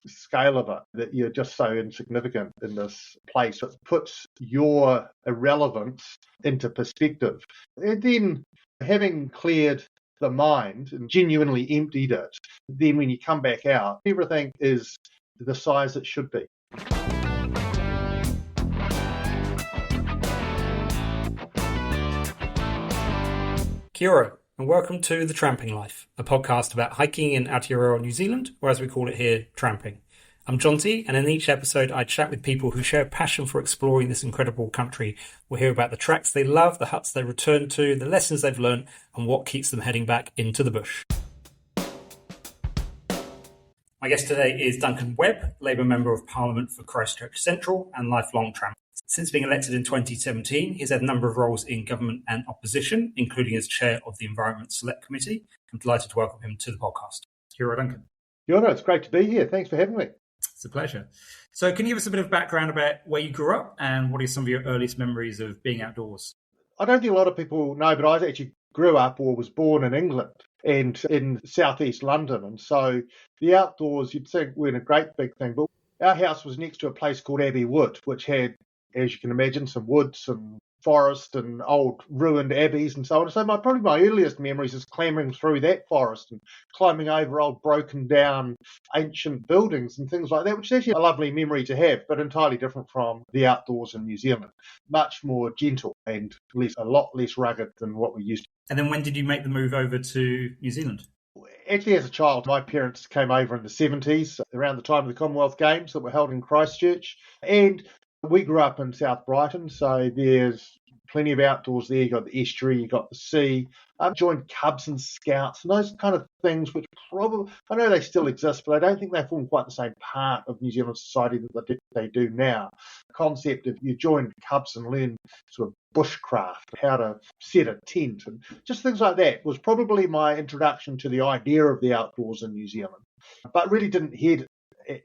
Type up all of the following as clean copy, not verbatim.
scale of it, that you're just so insignificant in this place. It puts your irrelevance into perspective. And then having cleared the mind and genuinely emptied it, then when you come back out, everything is the size it should be. Kia ora, and welcome to The Tramping Life, a podcast about hiking in Aotearoa, New Zealand, or as we call it here, tramping. I'm John T, and in each episode I chat with people who share a passion for exploring this incredible country. We'll hear about the tracks they love, the huts they return to, the lessons they've learned, and what keeps them heading back into the bush. My guest today is Duncan Webb, Labour Member of Parliament for Christchurch Central and lifelong tramper. Since being elected in 2017, he's had a number of roles in government and opposition, including as chair of the Environment Select Committee. I'm delighted to welcome him to the podcast. Kia ora, Duncan. Kia ora, it's great to be here. Thanks for having me. It's a pleasure. So can you give us a bit of background about where you grew up and what are some of your earliest memories of being outdoors? I don't think a lot of people know, but I actually grew up or was born in England and in southeast London. And so the outdoors, you'd think, weren't a great big thing, but our house was next to a place called Abbey Wood, which had, as you can imagine, some woods and forest and old ruined abbeys and so on. So probably my earliest memories is clambering through that forest and climbing over old broken down ancient buildings and things like that, which is actually a lovely memory to have, but entirely different from the outdoors in New Zealand. Much more gentle and a lot less rugged than what we used to. And then when did you make the move over to New Zealand? Actually, as a child, my parents came over in the 70s, around the time of the Commonwealth Games that were held in Christchurch. And we grew up in South Brighton, so there's plenty of outdoors there. You got the estuary, you got the sea. I joined Cubs and Scouts and those kind of things, which probably, I know they still exist, but I don't think they form quite the same part of New Zealand society that they do now. The concept of you join Cubs and learn sort of bushcraft, how to set a tent and just things like that was probably my introduction to the idea of the outdoors in New Zealand. But really didn't head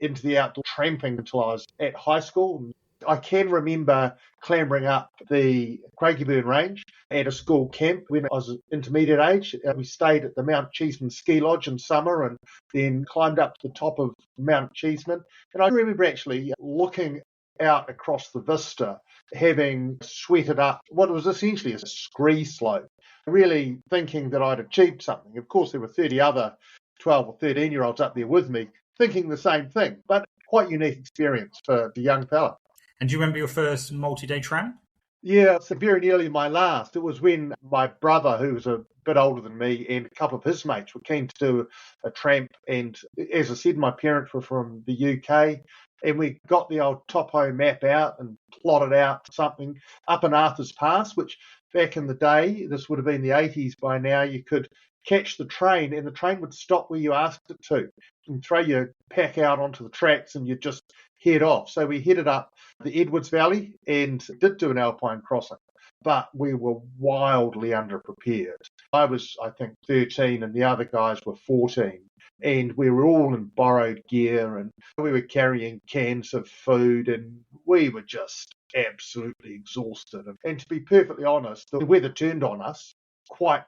into the outdoor tramping until I was at high school. I can remember clambering up the Craigieburn Range at a school camp when I was intermediate age. We stayed at the Mount Cheeseman ski lodge in summer and then climbed up to the top of Mount Cheeseman. And I remember actually looking out across the vista, having sweated up what was essentially a scree slope, really thinking that I'd achieved something. Of course, there were 30 other 12 or 13-year-olds up there with me thinking the same thing, but quite unique experience for the young fella. And do you remember your first multi-day tramp? Yeah, so very nearly my last. It was when my brother, who was a bit older than me, and a couple of his mates were keen to do a tramp. And as I said, my parents were from the UK, and we got the old topo map out and plotted out something up in Arthur's Pass, which back in the day, this would have been the 80s by now, you could catch the train and the train would stop where you asked it to and throw your pack out onto the tracks and you'd just head off. So we headed up the Edwards Valley and did do an alpine crossing, but we were wildly underprepared. I was, I think, 13 and the other guys were 14. And we were all in borrowed gear and we were carrying cans of food and we were just absolutely exhausted. And to be perfectly honest, the weather turned on us quite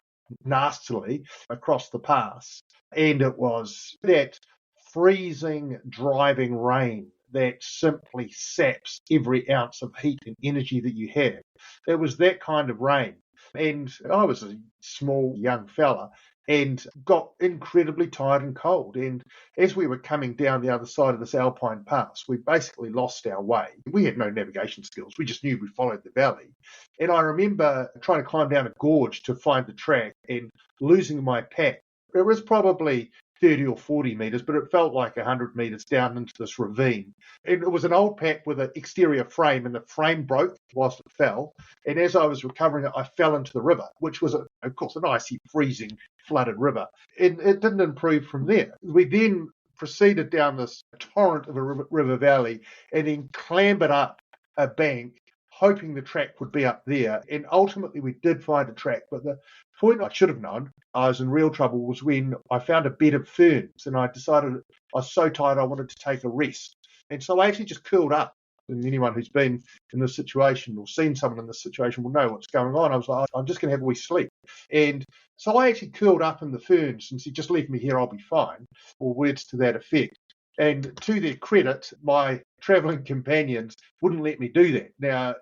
nastily across the pass. And it was that freezing, driving rain that simply saps every ounce of heat and energy that you have. It was that kind of rain. And I was a small young fella and got incredibly tired and cold. And as we were coming down the other side of this alpine pass, we basically lost our way. We had no navigation skills. We just knew we followed the valley. And I remember trying to climb down a gorge to find the track and losing my pack. It was probably 30 or 40 metres, but it felt like 100 metres down into this ravine. And it was an old pack with an exterior frame, and the frame broke whilst it fell. And as I was recovering it, I fell into the river, which was, of course, an icy, freezing, flooded river. And it didn't improve from there. We then proceeded down this torrent of a river valley and then clambered up a bank, hoping the track would be up there. And ultimately we did find a track, but the point I should have known I was in real trouble was when I found a bed of ferns and I decided I was so tired I wanted to take a rest. And so I actually just curled up. And anyone who's been in this situation or seen someone in this situation will know what's going on. I was like, I'm just going to have a wee sleep. And so I actually curled up in the ferns and said, just leave me here, I'll be fine, or words to that effect. And to their credit, my travelling companions wouldn't let me do that. Now,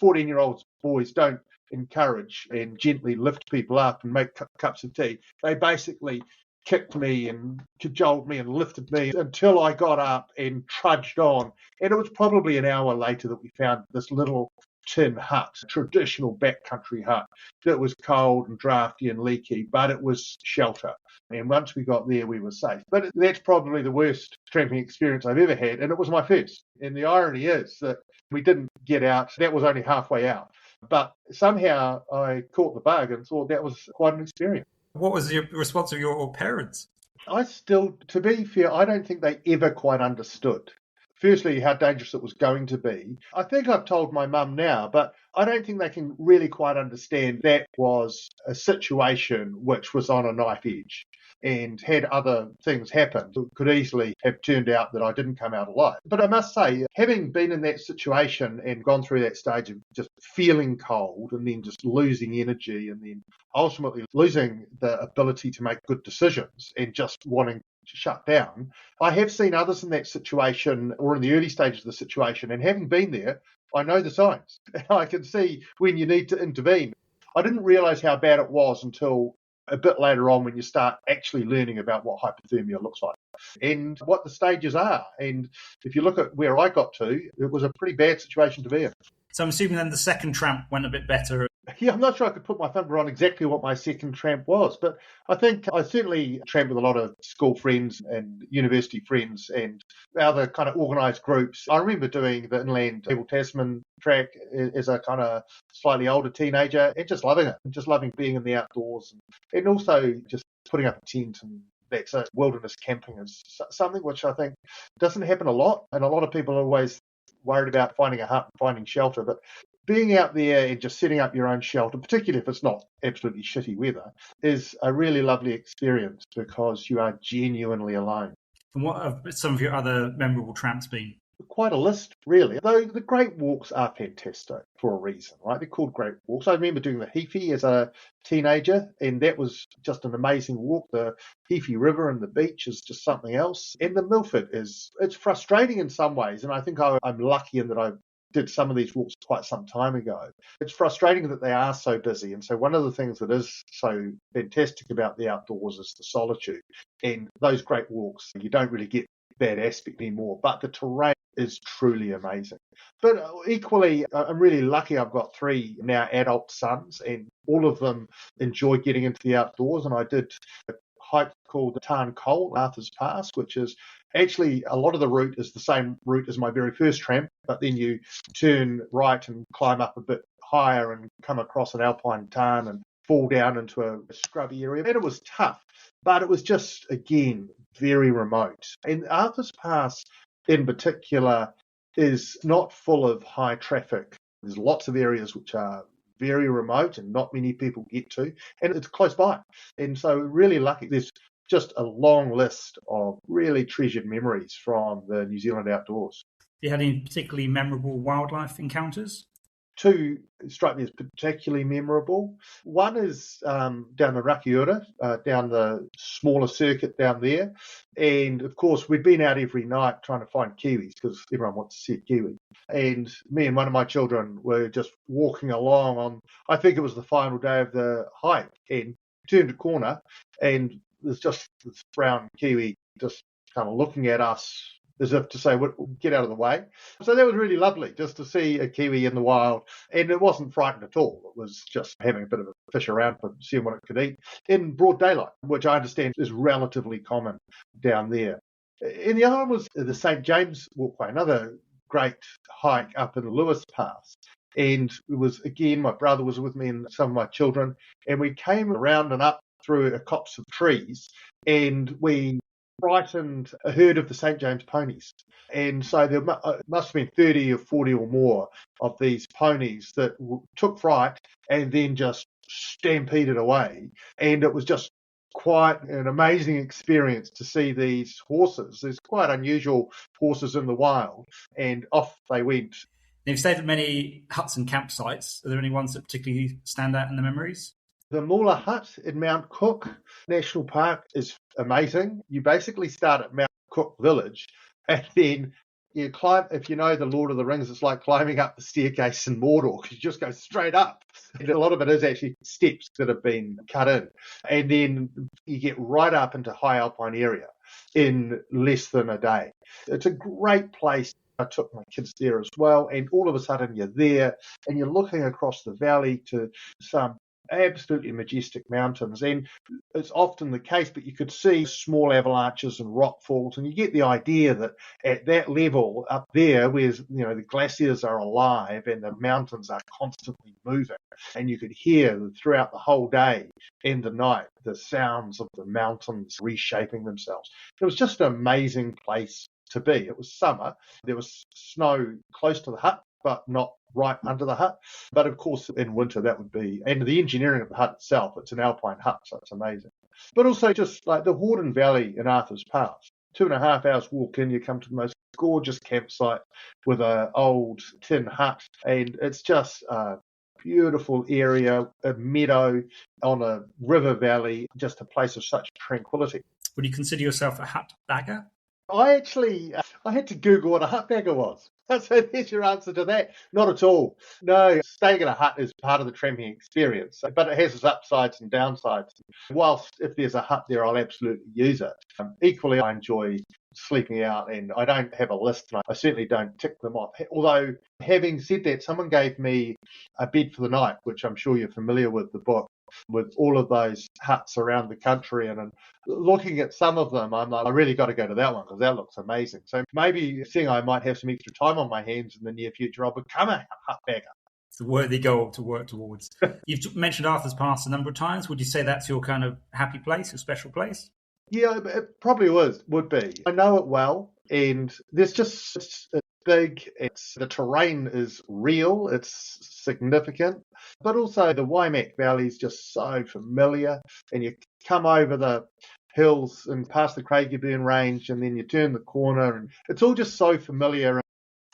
14-year-old boys don't encourage and gently lift people up and make cups of tea. They basically kicked me and cajoled me and lifted me until I got up and trudged on. And it was probably an hour later that we found this little tin hut, traditional backcountry hut that was cold and drafty and leaky, but it was shelter. And once we got there, we were safe. But that's probably the worst tramping experience I've ever had, and it was my first. And the irony is that we didn't get out. That was only halfway out. But somehow I caught the bug and thought that was quite an experience. What was the response of your parents? To be fair, I don't think they ever quite understood. Firstly, how dangerous it was going to be. I think I've told my mum now, but I don't think they can really quite understand that was a situation which was on a knife edge. And had other things happened, it could easily have turned out that I didn't come out alive. But I must say, having been in that situation and gone through that stage of just feeling cold and then just losing energy and then ultimately losing the ability to make good decisions and just wanting to shut down, I have seen others in that situation or in the early stages of the situation, and having been there, I know the signs. I can see when you need to intervene. I didn't realise how bad it was until a bit later on when you start actually learning about what hypothermia looks like and what the stages are. And if you look at where I got to, it was a pretty bad situation to be in. So I'm assuming then the second tramp went a bit better. Yeah, I'm not sure I could put my finger on exactly what my second tramp was, but I think I certainly tramped with a lot of school friends and university friends and other kind of organised groups. I remember doing the inland Table Tasman track as a kind of slightly older teenager and just loving it, and just loving being in the outdoors and also just putting up a tent, and that's it. Wilderness camping is something which I think doesn't happen a lot, and a lot of people are always worried about finding a hut and finding shelter, but being out there and just setting up your own shelter, particularly if it's not absolutely shitty weather, is a really lovely experience because you are genuinely alone. And what have some of your other memorable tramps been? Quite a list, really. Though the Great Walks are fantastic for a reason, right? They're called Great Walks. I remember doing the Heaphy as a teenager, and that was just an amazing walk. The Heaphy River and the beach is just something else. And the Milford it's frustrating in some ways, and I think I'm lucky in that I did some of these walks quite some time ago. It's frustrating that they are so busy. And so one of the things that is so fantastic about the outdoors is the solitude. And those Great Walks, you don't really get that aspect anymore, but the terrain is truly amazing. But equally, I'm really lucky I've got 3 now adult sons, and all of them enjoy getting into the outdoors. And I did a hike called the Tarn Cole, Arthur's Pass, which is actually a lot of the route is the same route as my very first tramp, but then you turn right and climb up a bit higher and come across an alpine tarn and fall down into a scrubby area. And it was tough, but it was just, again, very remote. And Arthur's Pass in particular is not full of high traffic. There's lots of areas which are very remote and not many people get to, and it's close by. And so really lucky. There's just a long list of really treasured memories from the New Zealand outdoors. You had any particularly memorable wildlife encounters? 2 strike me as particularly memorable. One is down the Rakiura, down the smaller circuit down there. And of course, we'd been out every night trying to find kiwis because everyone wants to see a kiwi. And me and one of my children were just walking along on, I think it was the final day of the hike, and turned a corner and there's just this brown kiwi just kind of looking at us as if to say, get out of the way. So that was really lovely, just to see a kiwi in the wild. And it wasn't frightened at all. It was just having a bit of a fish around for seeing what it could eat in broad daylight, which I understand is relatively common down there. And the other one was the St. James Walkway, another great hike up in the Lewis Pass. And it was, again, my brother was with me and some of my children, and we came around and up through a copse of trees, and we frightened a herd of the St. James ponies. And so there must have been 30 or 40 or more of these ponies that took fright and then just stampeded away. And it was just quite an amazing experience to see these horses. There's quite unusual horses in the wild, and off they went. You've stayed at many huts and campsites. Are there any ones that particularly stand out in the memories? The Moola Hut in Mount Cook National Park is amazing. You basically start at Mount Cook village, and then you climb. If you know the Lord of the Rings, it's like climbing up the staircase in Mordor, because you just go straight up. And a lot of it is actually steps that have been cut in, and then you get right up into high alpine area in less than a day. It's a great place. I took my kids there as well, and all of a sudden you're there and you're looking across the valley to some absolutely majestic mountains. And it's often the case, but you could see small avalanches and rock falls, and you get the idea that at that level up there, where the glaciers are alive and the mountains are constantly moving, and you could hear throughout the whole day and the night the sounds of the mountains reshaping themselves. It was just an amazing place to be. It was summer. There was snow close to the hut, but not right under the hut. But of course, in winter, that would be, and the engineering of the hut itself, it's an alpine hut, so it's amazing. But also just like the Horden Valley in Arthur's Pass, 2.5 hours walk in, you come to the most gorgeous campsite with an old tin hut, and it's just a beautiful area, a meadow on a river valley, just a place of such tranquility. Would you consider yourself a hut bagger? I had to Google what a hut bagger was. So there's your answer to that. Not at all. No, staying in a hut is part of the tramping experience, but it has its upsides and downsides. Whilst if there's a hut there, I'll absolutely use it. Equally, I enjoy sleeping out, and I don't have a list, and I certainly don't tick them off. Although, having said that, someone gave me a bed for the night, which I'm sure you're familiar with the book, with all of those huts around the country. And looking at some of them, I'm like, I really got to go to that one because that looks amazing. So maybe seeing I might have some extra time on my hands in the near future, I'll become a hut bagger. It's a worthy goal to work towards. You've mentioned Arthur's Pass a number of times. Would you say that's your kind of happy place, your special place? Yeah, it probably would be. I know it well, and there's just it's big. The terrain is real. It's significant, but also the Waimak Valley is just so familiar. And you come over the hills and past the Craigieburn Range, and then you turn the corner, and it's all just so familiar.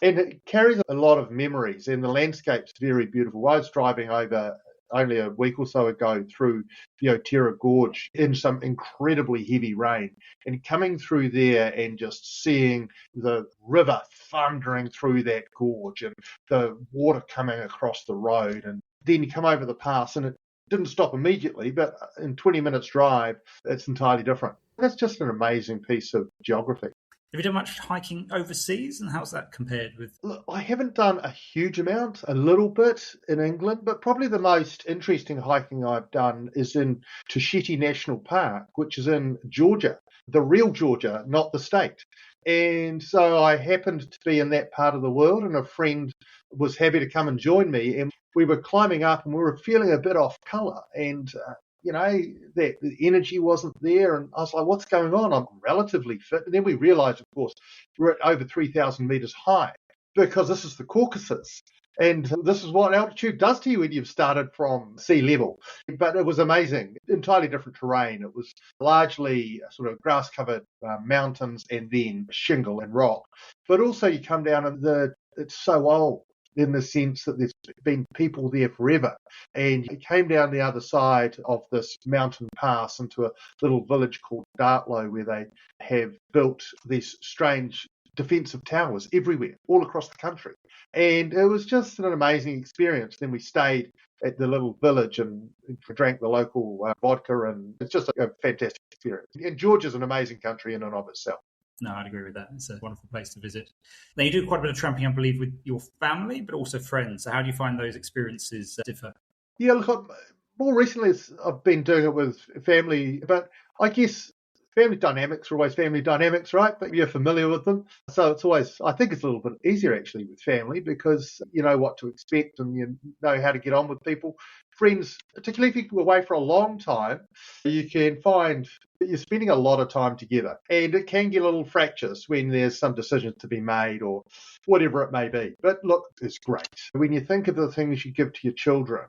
And it carries a lot of memories, and the landscape's very beautiful. I was driving over only a week or so ago through the Otera Gorge in some incredibly heavy rain, and coming through there and just seeing the river thundering through that gorge and the water coming across the road. And then you come over the pass, and it didn't stop immediately, but in 20 minutes drive, it's entirely different. That's just an amazing piece of geography. Have you done much hiking overseas, and how's that compared with? Look, I haven't done a huge amount, a little bit in England, but probably the most interesting hiking I've done is in Tushiti National Park, which is in Georgia, the real Georgia, not the state. And so I happened to be in that part of the world, and a friend was happy to come and join me. And we were climbing up, and we were feeling a bit off colour, and the energy wasn't there. And I was like, what's going on? I'm relatively fit. And then we realized, of course, we're at over 3,000 meters high because this is the Caucasus. And this is what altitude does to you when you've started from sea level. But it was amazing, entirely different terrain. It was largely sort of grass-covered mountains and then shingle and rock. But also you come down and it's so old, in the sense that there's been people there forever. And it came down the other side of this mountain pass into a little village called Dartlow, where they have built these strange defensive towers everywhere, all across the country. And it was just an amazing experience. Then we stayed at the little village and drank the local vodka, and it's just a fantastic experience. And Georgia's an amazing country in and of itself. No, I'd agree with that. It's a wonderful place to visit. Now, you do quite a bit of tramping, I believe, with your family, but also friends. So how do you find those experiences differ? Yeah, look, more recently I've been doing it with family, but I guess family dynamics are always family dynamics, right? But you're familiar with them. So it's always, I think it's a little bit easier actually with family because you know what to expect and you know how to get on with people. Friends, particularly if you're away for a long time, you can find that you're spending a lot of time together. And it can get a little fractious when there's some decisions to be made or whatever it may be. But look, it's great. When you think of the things you give to your children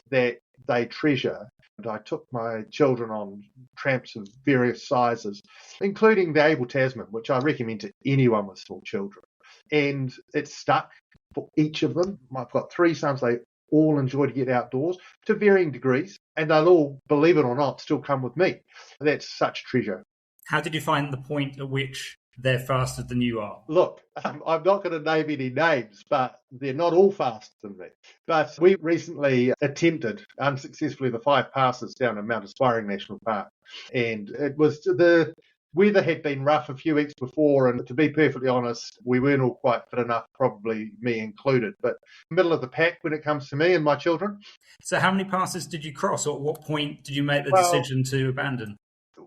that they treasure, and I took my children on tramps of various sizes, including the Able Tasman, which I recommend to anyone with small children. And it's stuck for each of them. I've got 3 sons. They all enjoy to get outdoors to varying degrees, and they'll all, believe it or not, still come with me. That's such treasure. How did you find the point at which they're faster than you are? Look, I'm not going to name any names, but they're not all faster than me. But we recently attempted unsuccessfully the 5 passes down in Mount Aspiring National Park. And it was the weather had been rough a few weeks before. And to be perfectly honest, we weren't all quite fit enough, probably me included. But middle of the pack when it comes to me and my children. So how many passes did you cross, or at what point did you make the Well, decision to abandon?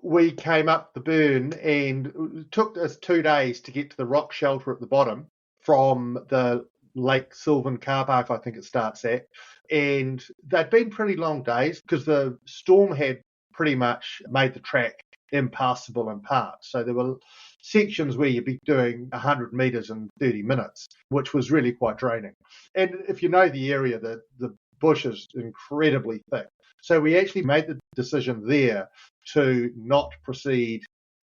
we came up the burn and it took us 2 days to get to the rock shelter at the bottom from the Lake Sylvan car park, I think it starts at. And they'd been pretty long days because the storm had pretty much made the track impassable in parts. So there were sections where you'd be doing 100 metres in 30 minutes, which was really quite draining. And if you know the area, the bush is incredibly thick. So we actually made the decision there to not proceed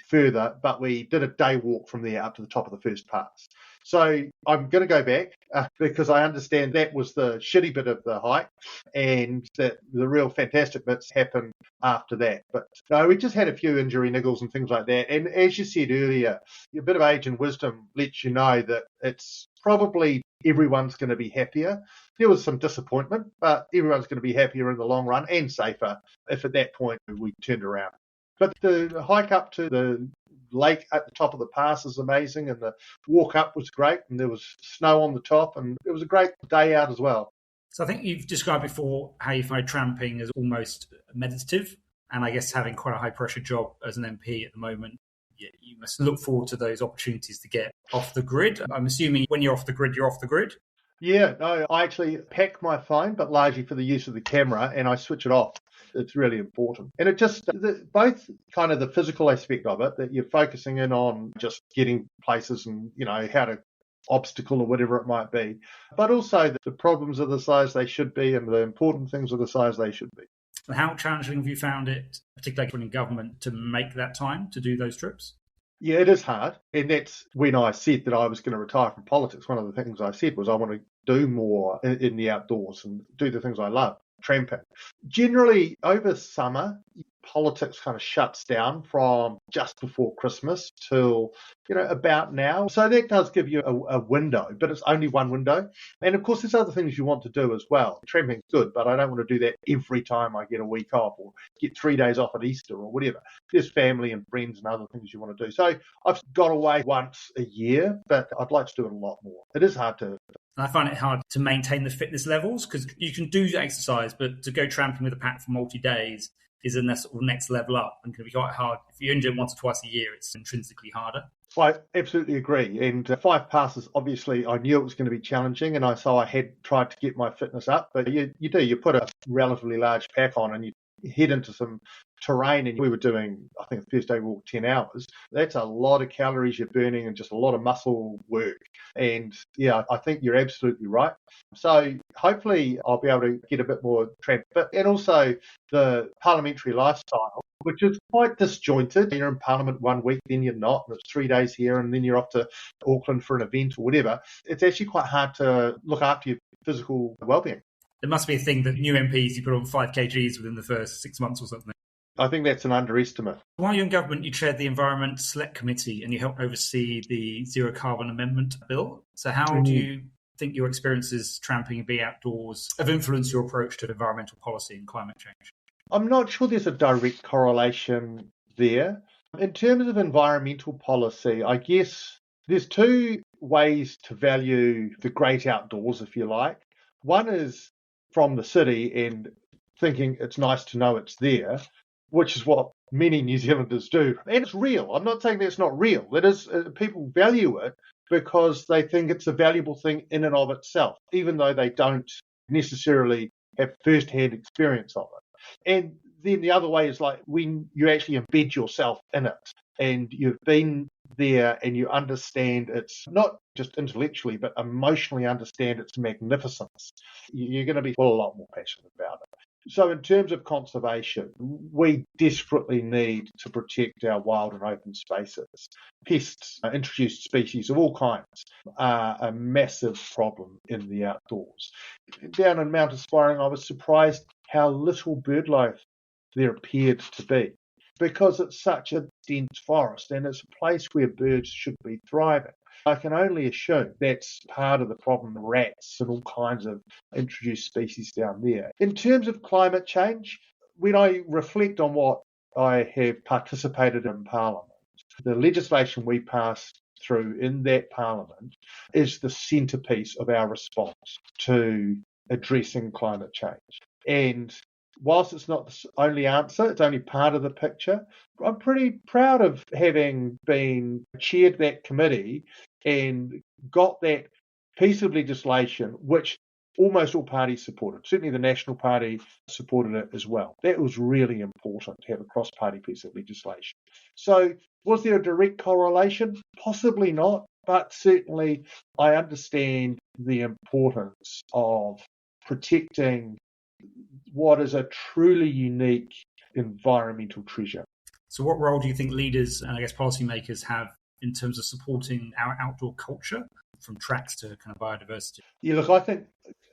further, but we did a day walk from there up to the top of the first pass. So I'm going to go back because I understand that was the shitty bit of the hike and that the real fantastic bits happened after that. But no, we just had a few injury niggles and things like that. And as you said earlier, a bit of age and wisdom lets you know that it's probably everyone's going to be happier. There was some disappointment, but everyone's going to be happier in the long run and safer if at that point we turned around. But the hike up to the lake at the top of the pass is amazing, and the walk up was great, and there was snow on the top, and it was a great day out as well. So I think you've described before how you find tramping as almost meditative, and I guess having quite a high pressure job as an MP at the moment, you must look forward to those opportunities to get off the grid. I'm assuming when you're off the grid, you're off the grid? Yeah, no, I actually pack my phone, but largely for the use of the camera, and I switch it off. It's really important. And it just, both kind of the physical aspect of it, that you're focusing in on just getting places and, how to obstacle or whatever it might be, but also the problems are the size they should be and the important things are the size they should be. How challenging have you found it, particularly when in government, to make that time to do those trips? Yeah, it is hard. And that's when I said that I was going to retire from politics. One of the things I said was I want to do more in the outdoors and do the things I love, tramping. Generally, over summer, politics kind of shuts down from just before Christmas till, about now. So that does give you a window, but it's only one window. And of course, there's other things you want to do as well. Tramping's good, but I don't want to do that every time I get a week off or get 3 days off at Easter or whatever. There's family and friends and other things you want to do. So I've got away once a year, but I'd like to do it a lot more. It is hard to. I find it hard to maintain the fitness levels because you can do exercise, but to go tramping with a pack for multi-days is a sort of next level up and can be quite hard. If you injure once or twice a year, it's intrinsically harder. I absolutely agree. And 5 passes, obviously, I knew it was going to be challenging, and so I had tried to get my fitness up. But you put a relatively large pack on and you head into some terrain, and we were doing, I think the first day we walked 10 hours. That's a lot of calories you're burning and just a lot of muscle work. And yeah, I think you're absolutely right. So hopefully I'll be able to get a bit more tramp fit. And also the parliamentary lifestyle, which is quite disjointed. You're in Parliament 1 week, then you're not, and it's 3 days here, and then you're off to Auckland for an event or whatever. It's actually quite hard to look after your physical well-being. There must be a thing that new MPs, you put on 5 kgs within the first 6 months or something. I think that's an underestimate. While you're in government, you chaired the Environment Select Committee and you helped oversee the Zero Carbon Amendment Bill. So how do you think your experiences tramping and being outdoors have influenced your approach to environmental policy and climate change? I'm not sure there's a direct correlation there. In terms of environmental policy, I guess there's 2 ways to value the great outdoors, if you like. One is from the city and thinking it's nice to know it's there, which is what many New Zealanders do. And it's real. I'm not saying that's not real. It is. People value it because they think it's a valuable thing in and of itself, even though they don't necessarily have first-hand experience of it. And then the other way is like when you actually embed yourself in it and you've been there and you understand it's not just intellectually, but emotionally understand its magnificence, you're going to be a lot more passionate about it. So in terms of conservation, we desperately need to protect our wild and open spaces. Pests, introduced species of all kinds, are a massive problem in the outdoors. Down in Mount Aspiring, I was surprised how little birdlife there appeared to be. because it's such a dense forest and it's a place where birds should be thriving. I can only assume that's part of the problem, rats and all kinds of introduced species down there. In terms of climate change, when I reflect on what I have participated in Parliament, the legislation we passed through in that Parliament is the centrepiece of our response to addressing climate change. And whilst it's not the only answer, it's only part of the picture, I'm pretty proud of having been chaired that committee and got that piece of legislation which almost all parties supported. Certainly the National Party supported it as well. That was really important to have a cross-party piece of legislation. So was there a direct correlation? Possibly not, but certainly I understand the importance of protecting what is a truly unique environmental treasure. So what role do you think leaders and I guess policymakers have in terms of supporting our outdoor culture, from tracks to kind of biodiversity? Yeah, look, I think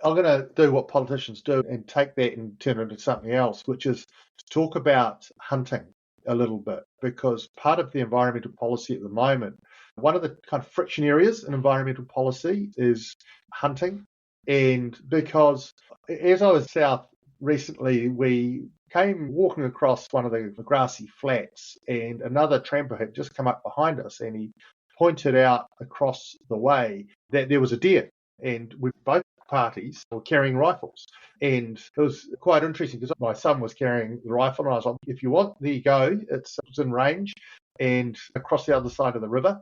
I'm going to do what politicians do and take that and turn it into something else, which is to talk about hunting a little bit, because part of the environmental policy at the moment, one of the kind of friction areas in environmental policy is hunting. And because as I was south recently, we came walking across one of the grassy flats and another tramper had just come up behind us and he pointed out across the way that there was a deer, and we both parties were carrying rifles. And it was quite interesting because my son was carrying the rifle and I was like, if you want, there you go, it's in range and across the other side of the river.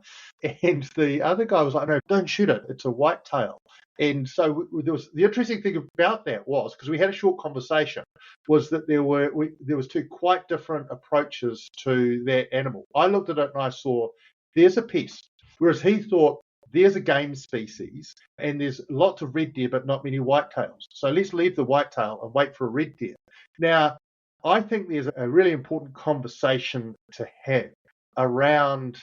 And the other guy was like, no, don't shoot it, it's a whitetail. And so there was, the interesting thing about that was, because we had a short conversation, was that there was two quite different approaches to that animal. I looked at it and I saw there's a pest, whereas he thought there's a game species and there's lots of red deer but not many whitetails. So let's leave the whitetail and wait for a red deer. Now, I think there's a really important conversation to have around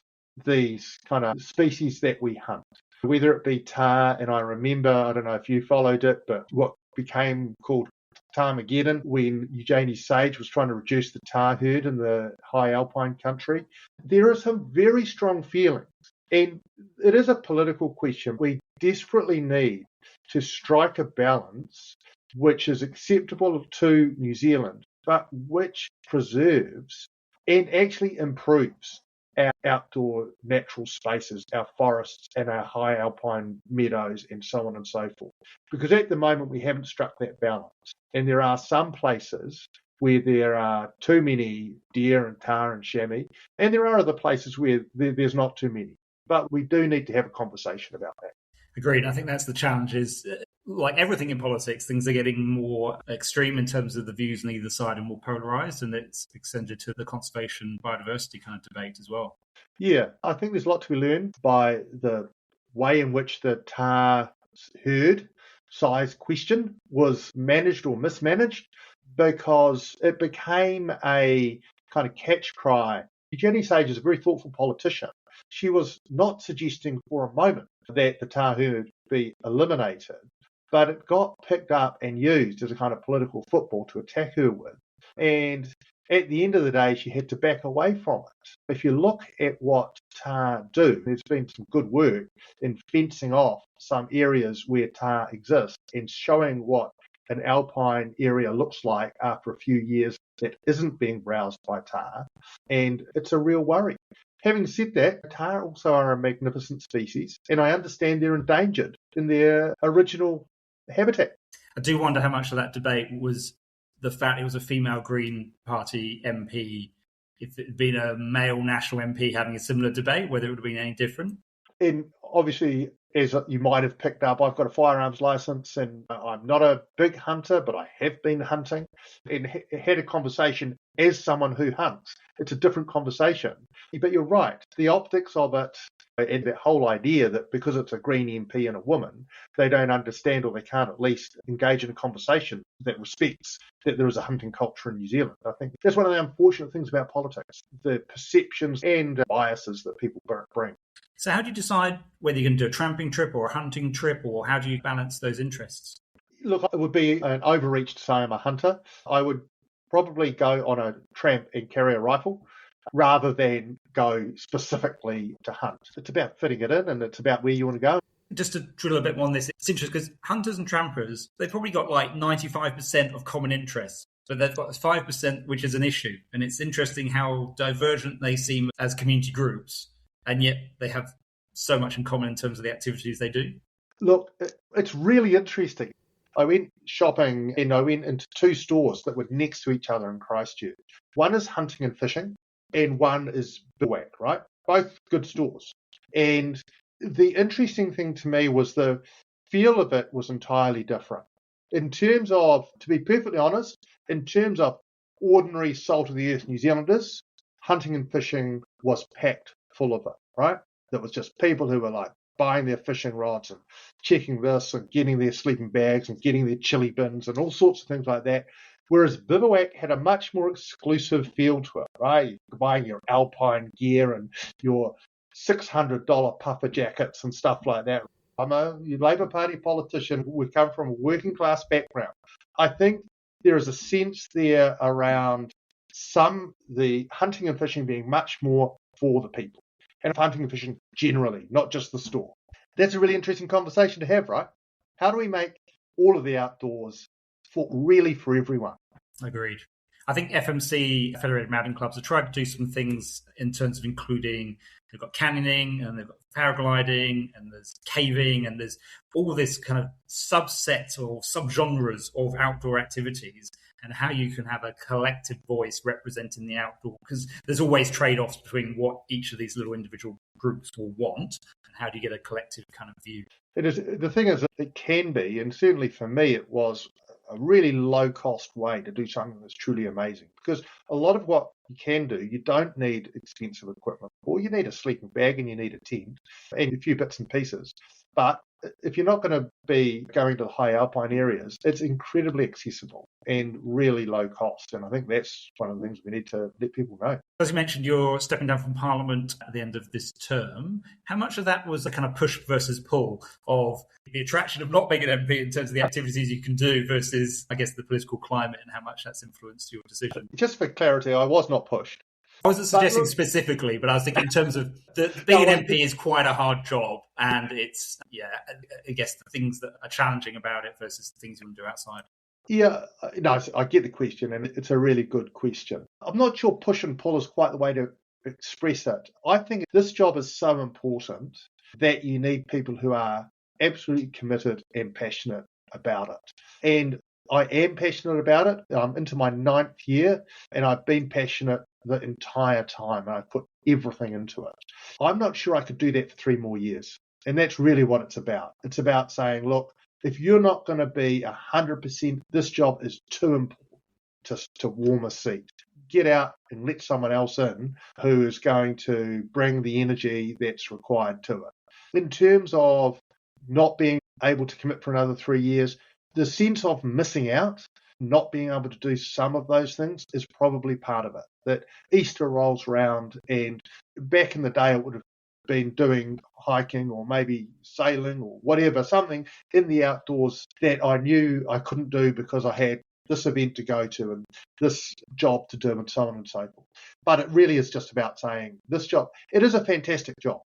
these kind of species that we hunt, whether it be tahr, and I remember, I don't know if you followed it, but what became called Tarmageddon when Eugenie Sage was trying to reduce the tahr herd in the high alpine country. There are some very strong feelings, and it is a political question. We desperately need to strike a balance which is acceptable to New Zealand, but which preserves and actually improves our outdoor natural spaces, our forests and our high alpine meadows and so on and so forth. Because at the moment we haven't struck that balance. And there are some places where there are too many deer and tahr and chamois, and there are other places where there's not too many. But we do need to have a conversation about that. Agreed. I think that's the challenge is, like everything in politics, things are getting more extreme in terms of the views on either side and more polarised, and it's extended to the conservation biodiversity kind of debate as well. Yeah, I think there's a lot to be learned by the way in which the tahr herd size question was managed or mismanaged, because it became a kind of catch cry. Eugenie Sage is a very thoughtful politician. She was not suggesting for a moment that the tahr herd be eliminated, but it got picked up and used as a kind of political football to attack her with. And at the end of the day, she had to back away from it. If you look at what tahr do, there's been some good work in fencing off some areas where tahr exist and showing what an alpine area looks like after a few years that isn't being browsed by tahr. And it's a real worry. Having said that, tahr also are a magnificent species, and I understand they're endangered in their original habitat. I do wonder how much of that debate was the fact it was a female Green Party MP. If it had been a male National MP having a similar debate, whether it would have been any different. And obviously, as you might have picked up, I've got a firearms license and I'm not a big hunter, but I have been hunting and had a conversation as someone who hunts. It's a different conversation. But you're right, the optics of it and the whole idea that because it's a Green MP and a woman, they don't understand or they can't at least engage in a conversation that respects that there is a hunting culture in New Zealand. I think that's one of the unfortunate things about politics, the perceptions and biases that people bring. So how do you decide whether you're going to do a tramping trip or a hunting trip, or how do you balance those interests? Look, it would be an overreach to say I'm a hunter. I would probably go on a tramp and carry a rifle rather than go specifically to hunt. It's about fitting it in, and it's about where you want to go. Just to drill a bit more on this, it's interesting because hunters and trampers, they've probably got like 95% of common interests, but they've got 5% which is an issue. And it's interesting how divergent they seem as community groups, and yet they have so much in common in terms of the activities they do. Look, it's really interesting. I went shopping and I went into 2 stores that were next to each other in Christchurch. One is hunting and fishing and one is bivouac, right? Both good stores. And the interesting thing to me was the feel of it was entirely different. In terms of, to be perfectly honest, in terms of ordinary salt of the earth New Zealanders, hunting and fishing was packed full of it, right? There was just people who were like buying their fishing rods and checking this and getting their sleeping bags and getting their chili bins and all sorts of things like that. Whereas bivouac had a much more exclusive feel to it, right? You're buying your alpine gear and your $600 puffer jackets and stuff like that. I'm a Labour Party politician. We come from a working class background. I think there is a sense there around the hunting and fishing being much more for the people, and hunting and fishing generally, not just the store. That's a really interesting conversation to have, right? How do we make all of the outdoors for everyone? Agreed. I think FMC, Federated Mountain Clubs, have tried to do some things in terms of including, they've got canyoning and they've got paragliding and there's caving and there's all this kind of subset or subgenres of outdoor activities, and how you can have a collective voice representing the outdoor, because there's always trade-offs between what each of these little individual groups will want and how do you get a collective kind of view. It is. The thing is, it can be, and certainly for me it was, a really low-cost way to do something that's truly amazing. Because a lot of what you can do, you don't need expensive equipment. All you need a sleeping bag and you need a tent and a few bits and pieces. But if you're not going to be going to the high alpine areas, it's incredibly accessible and really low cost. And I think that's one of the things we need to let people know. As you mentioned, you're stepping down from Parliament at the end of this term. How much of that was a kind of push versus pull of the attraction of not being an MP in terms of the activities you can do versus, I guess, the political climate and how much that's influenced your decision? Just for clarity, I was not pushed. I wasn't suggesting specifically, but I was thinking in terms of being an MP is quite a hard job, and it's, I guess the things that are challenging about it versus the things you want to do outside. Yeah, no, I get the question, and it's a really good question. I'm not sure push and pull is quite the way to express it. I think this job is so important that you need people who are absolutely committed and passionate about it. And I am passionate about it. I'm into my 9th year, and I've been passionate the entire time, and I put everything into it. I'm not sure I could do that for 3 more years. And that's really what it's about. It's about saying, look, if you're not going to be 100%, this job is too important to warm a seat. Get out and let someone else in who is going to bring the energy that's required to it. In terms of not being able to commit for another 3 years, the sense of missing out, not being able to do some of those things is probably part of it. That Easter rolls around, and back in the day it would have been doing hiking or maybe sailing or whatever, something in the outdoors that I knew I couldn't do because I had this event to go to and this job to do and so on and so forth. But it really is just about saying this job, it is a fantastic job.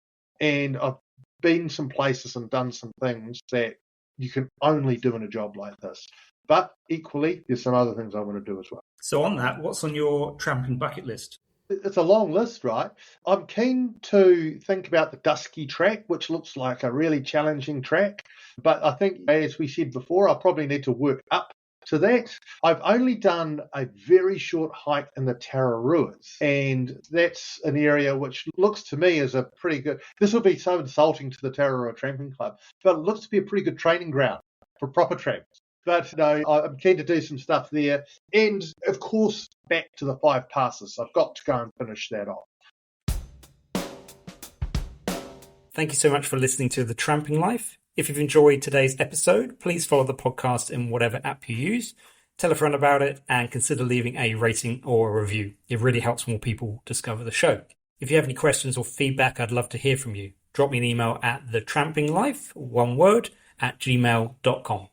And I've been some places and done some things that you can only do in a job like this. But equally, there's some other things I want to do as well. So on that, what's on your tramping bucket list? It's a long list, right? I'm keen to think about the Dusky track, which looks like a really challenging track. But I think, as we said before, I'll probably need to work up to that. I've only done a very short hike in the Tararuas, and that's an area which looks to me as a pretty good, this will be so insulting to the Tararua Tramping Club, but it looks to be a pretty good training ground for proper tramps. But no, I'm keen to do some stuff there. And, of course, back to the 5 passes. I've got to go and finish that off. Thank you so much for listening to The Tramping Life. If you've enjoyed today's episode, please follow the podcast in whatever app you use. Tell a friend about it and consider leaving a rating or a review. It really helps more people discover the show. If you have any questions or feedback, I'd love to hear from you. Drop me an email at thetrampinglife, one word, @gmail.com.